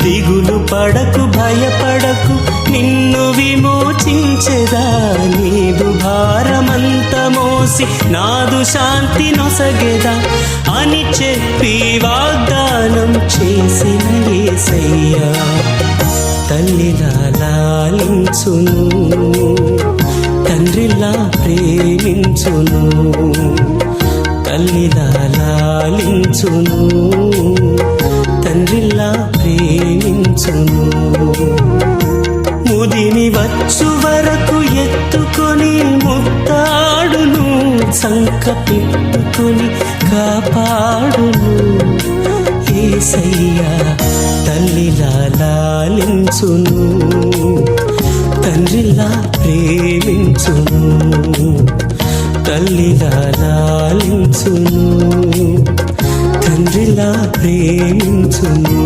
దిగులు పడకు భయపడకు నిన్ను విమోచించెదా, నీదు భారమంత మోసి నాదు శాంతి నొసగెదా అని చెప్పి వాగ్దానం చేసిన యేసయ్యా తల్లిలా లాలించును, తండ్రిలా ప్రేమించును, తల్లిలా లాలించును, తండ్రిలా ప్రేమించును. ముదిమి వచ్చు వరకు ఎత్తుకొని ముత్తాడును, సంక పెట్టుకొని కాపాడును యేసయ్యా తల్లిలా లాలించును, తండ్రిలా ప్రేమించును, తల్లిలా లాలించును, తండ్రిలా ప్రేమించును.